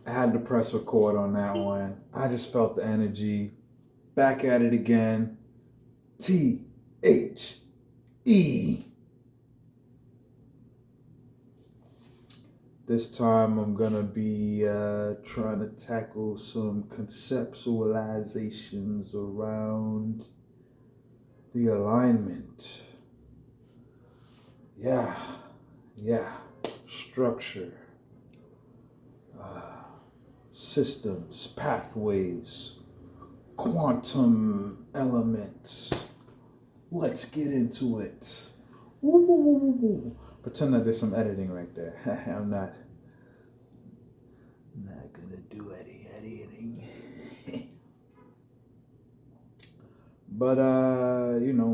I had to press record on that one. I just felt the energy. Back at it again. THE. This time I'm gonna be trying to tackle some conceptualizations around the alignment. Yeah, yeah. Structure, systems, pathways, quantum elements. Let's get into it. Woo, woo, woo, woo, woo. Pretend I did some editing right there. I'm not gonna do any editing. But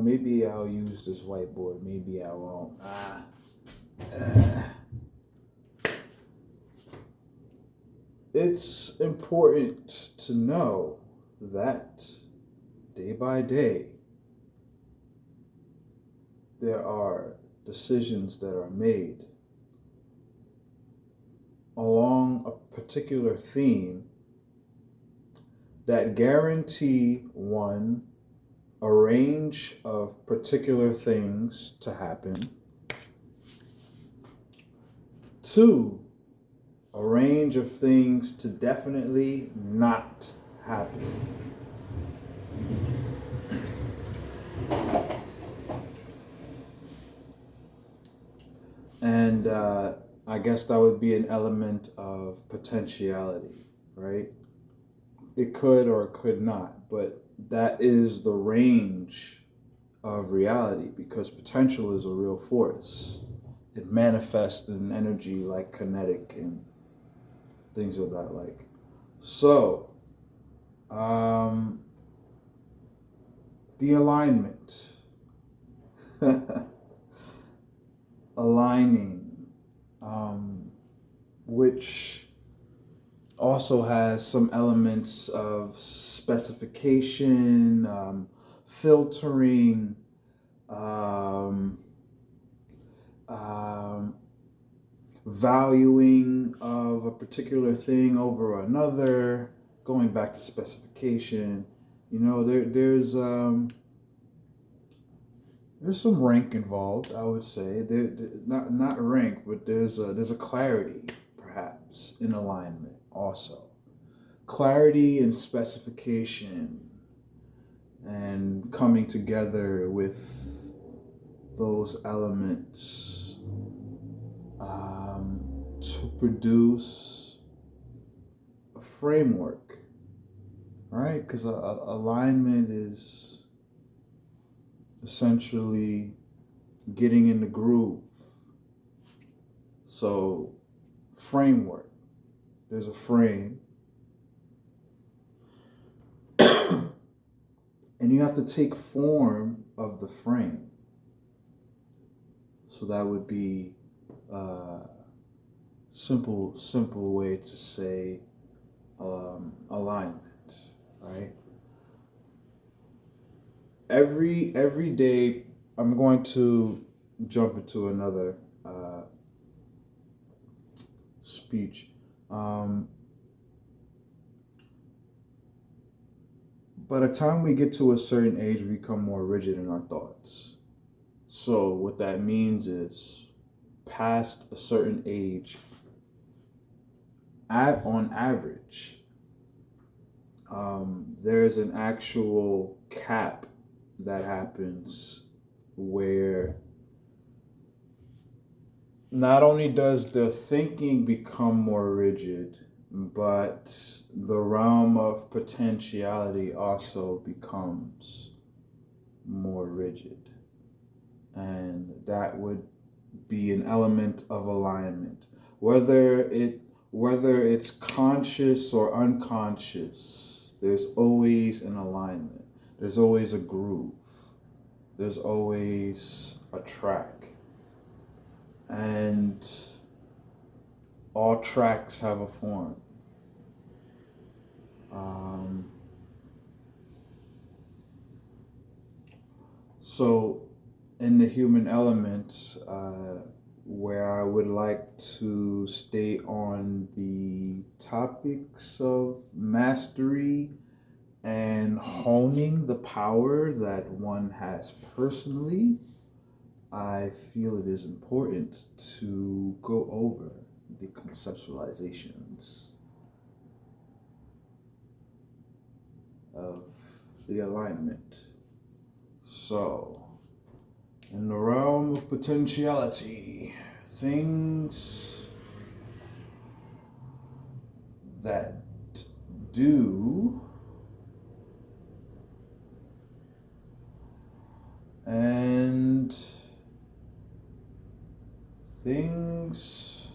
maybe I'll use this whiteboard. Maybe I won't. Uh, it's important to know that day by day there are decisions that are made along a particular theme that guarantee one, a range of particular things to happen, two, a range of things to definitely not happen. And I guess that would be an element of potentiality, right? It could or it could not, but that is the range of reality because potential is a real force. It manifests in energy like kinetic and things of that like. So, um, the alignment, aligning, which also has some elements of specification, filtering, um, um, valuing of a particular thing over another, going back to specification. There's some rank involved. I would say not rank, but there's a clarity perhaps in alignment also. Clarity and specification and coming together with those elements to produce a framework, right? Because alignment is essentially getting in the groove. So, framework, there's a frame, and you have to take form of the frame. So that would be a simple way to say alignment, right? Every day, I'm going to jump into another speech. Um, by the time we get to a certain age, we become more rigid in our thoughts. So what that means is, past a certain age, on average, there's an actual cap that happens where not only does the thinking become more rigid, but the realm of potentiality also becomes more rigid. And that would be an element of alignment. Whether it's conscious or unconscious, there's always an alignment. There's always a groove. There's always a track. And all tracks have a form. Um, so, in the human element, where I would like to stay on the topics of mastery and honing the power that one has personally. I feel it is important to go over the conceptualizations of the alignment. So, in the realm of potentiality, things that do and things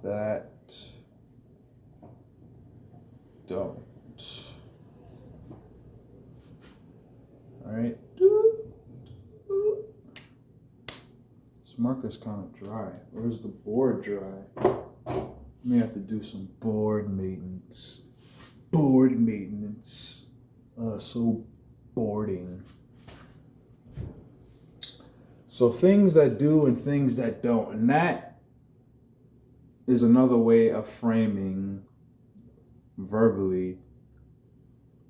that don't. All right. This marker's kind of dry. Where's the board dry? May have to do some board maintenance. Board maintenance. So boarding. So things that do and things that don't. And that is another way of framing verbally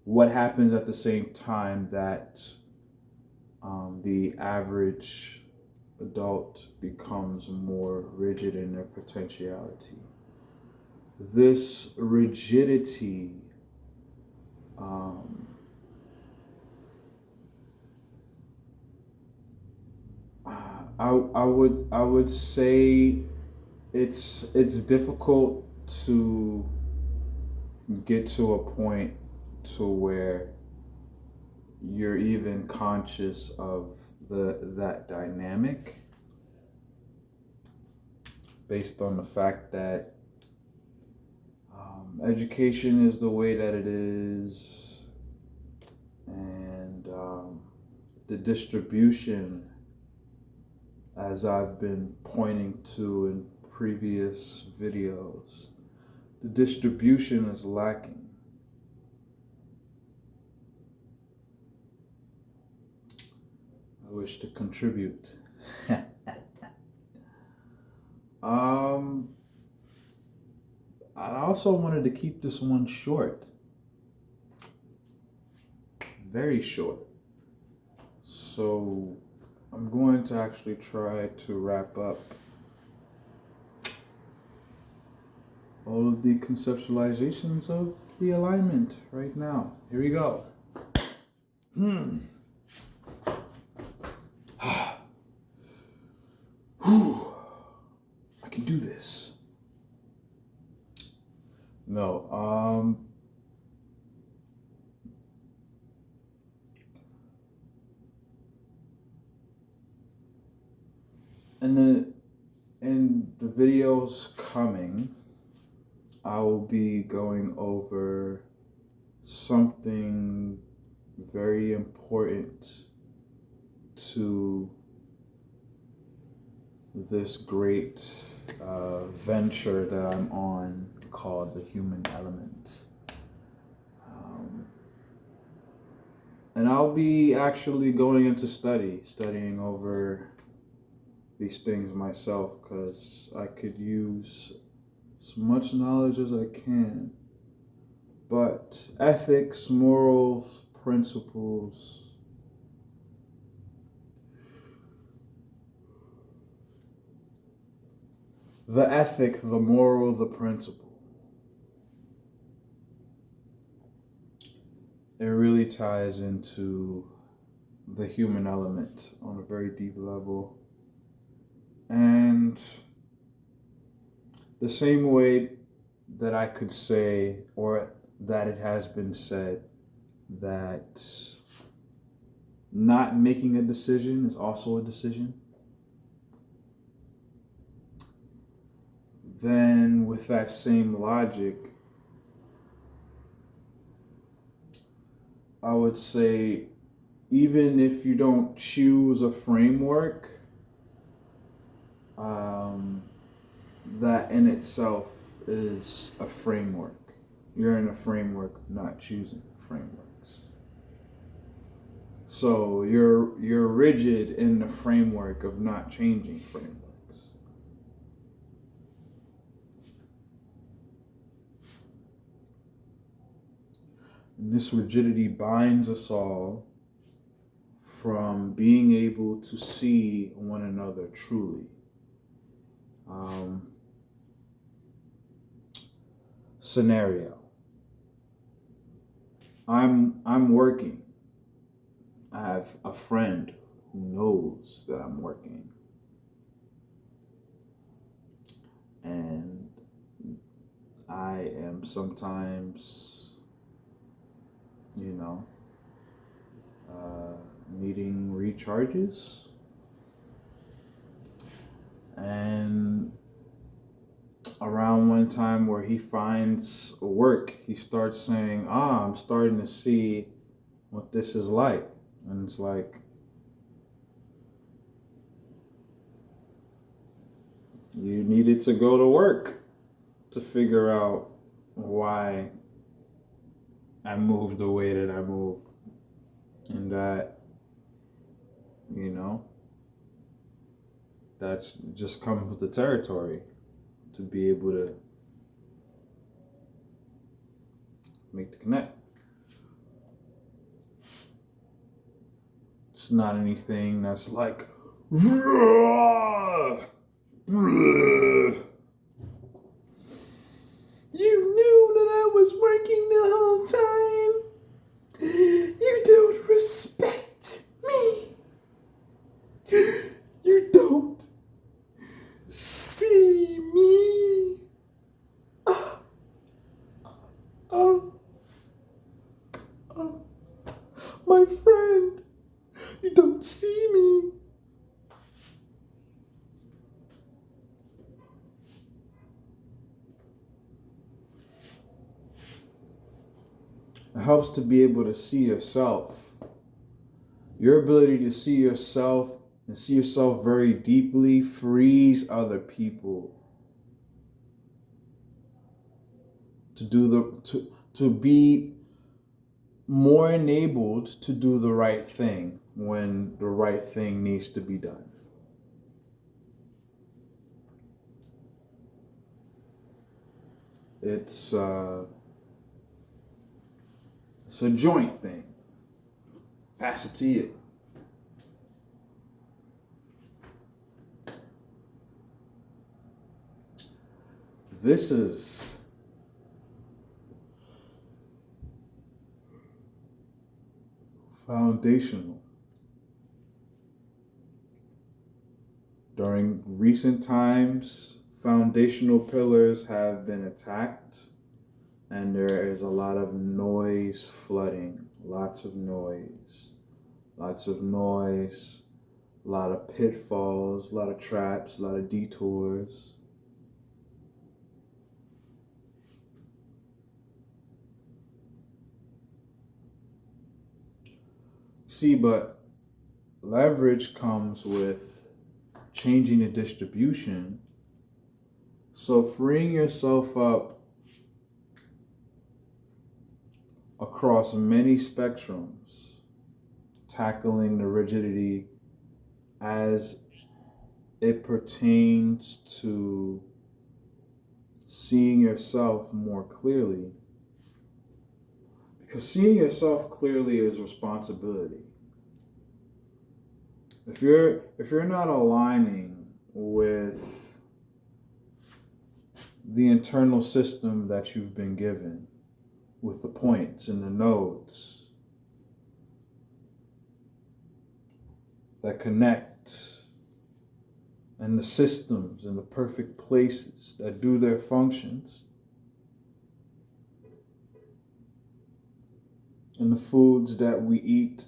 what happens at the same time that the average adult becomes more rigid in their potentiality. This rigidity I would say it's difficult to get to a point to where you're even conscious of that dynamic, based on the fact that education is the way that it is, and the distribution, as I've been pointing to in previous videos, the distribution is lacking. I wish to contribute. I also wanted to keep this one short. Very short. So I'm going to actually try to wrap up all of the conceptualizations of the alignment right now. Here we go. I can do this. No, in the videos coming, I will be going over something very important to this great venture that I'm on called the human element. And I'll be actually going into studying over these things myself, because I could use as much knowledge as I can. But ethics, morals, principles, the ethic, the moral, the principle, it really ties into the human element on a very deep level. And the same way that I could say, or that it has been said, that not making a decision is also a decision, then with that same logic, I would say, even if you don't choose a framework, that in itself is a framework. You're in a framework, not choosing frameworks. So you're rigid in the framework of not changing frameworks. And this rigidity binds us all from being able to see one another truly. Scenario. I'm working. I have a friend who knows that I'm working. And I am sometimes, needing recharges. And around one time where he finds work, he starts saying, I'm starting to see what this is like. And it's like, you needed to go to work to figure out why I moved the way that I move. And that, that's just comes with the territory to be able to make the connect. It's not anything that's like, you knew that I was working the whole time. You don't respect me. You don't see me. My friend, you don't see me. It helps to be able to see yourself. Your ability to see yourself and see yourself very deeply frees other people to be more enabled to do the right thing when the right thing needs to be done. It's a joint thing. Pass it to you. This is foundational. During recent times, foundational pillars have been attacked, and there is a lot of noise flooding. Lots of noise. Lots of noise. A lot of pitfalls, a lot of traps, a lot of detours. See, but leverage comes with changing the distribution. So freeing yourself up across many spectrums, tackling the rigidity as it pertains to seeing yourself more clearly. Because seeing yourself clearly is responsibility. If you're not aligning with the internal system that you've been given, with the points and the nodes that connect, and the systems and the perfect places that do their functions, and the foods that we eat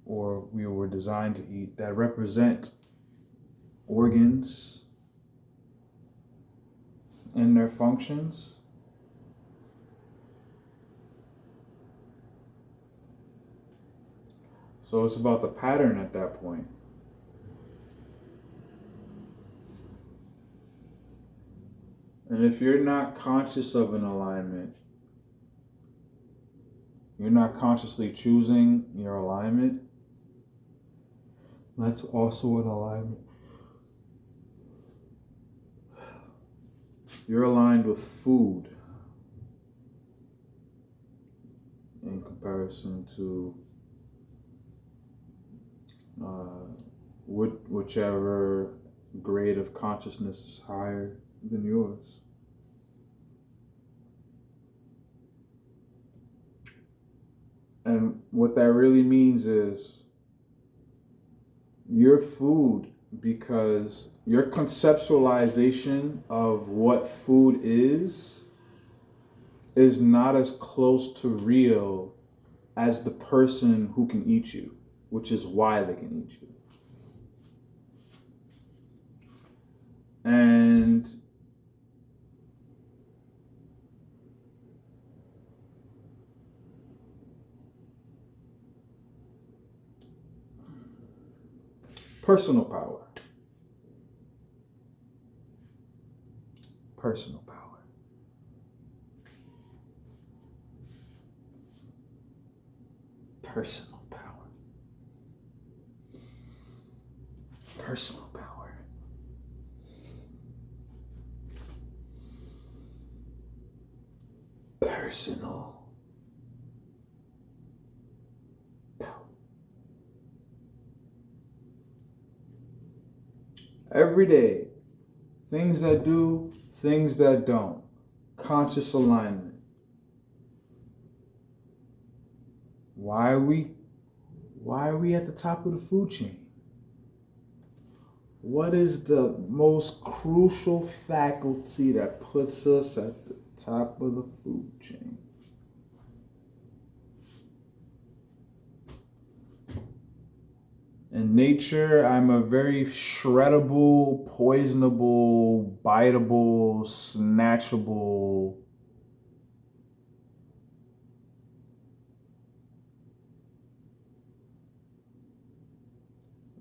or we were designed to eat that represent organs and their functions. So it's about the pattern at that point. And if you're not conscious of an alignment, you're not consciously choosing your alignment. That's also an alignment. You're aligned with food in comparison to whichever grade of consciousness is higher than yours. And what that really means is your food, because your conceptualization of what food is not as close to real as the person who can eat you, which is why they can eat you. And personal power. Personal power. Personal power. Personal power. Personal power. Every day, things that do, things that don't. Conscious alignment. Why are we at the top of the food chain? What is the most crucial faculty that puts us at the top of the food chain? In nature, I'm a very shreddable, poisonable, biteable, snatchable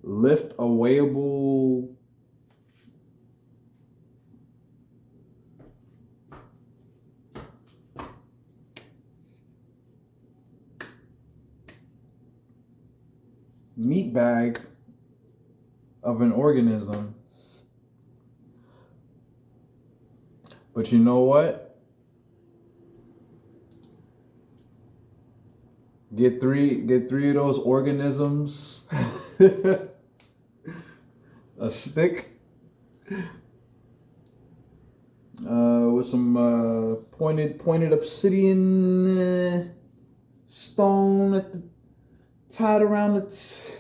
lift awayable meat bag of an organism. But you know what? Get three of those organisms, a stick, with some pointed obsidian stone tied around it.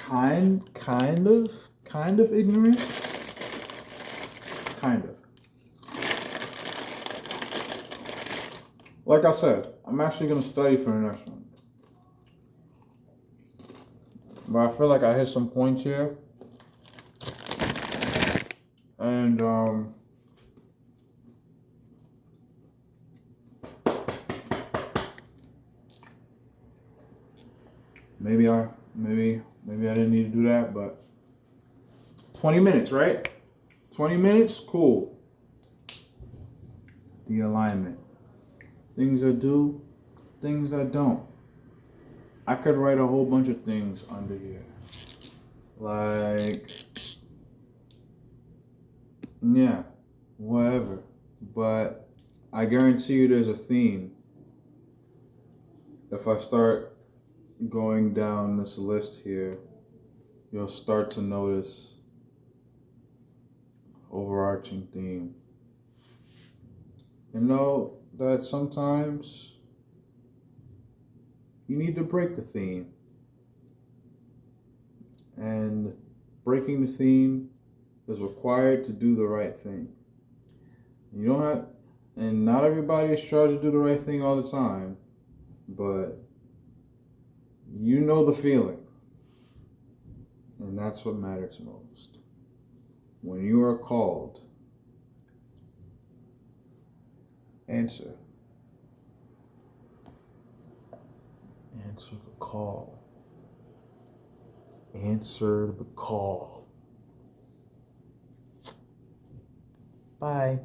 I'm kind of ignorant. Kind of. Like I said, I'm actually gonna study for the next one. But I feel like I hit some points here. And maybe I didn't need to do that, but 20 minutes, right? 20 minutes, cool. The alignment. Things that do, things that don't. I could write a whole bunch of things under here. Like, yeah, whatever. But I guarantee you there's a theme. If I start going down this list here, you'll start to notice overarching theme. You know that sometimes you need to break the theme. And breaking the theme is required to do the right thing. You don't have, and not everybody is trying to do the right thing all the time, but you know the feeling. And that's what matters most. When you are called, answer. Answer the call. Answer the call. Bye.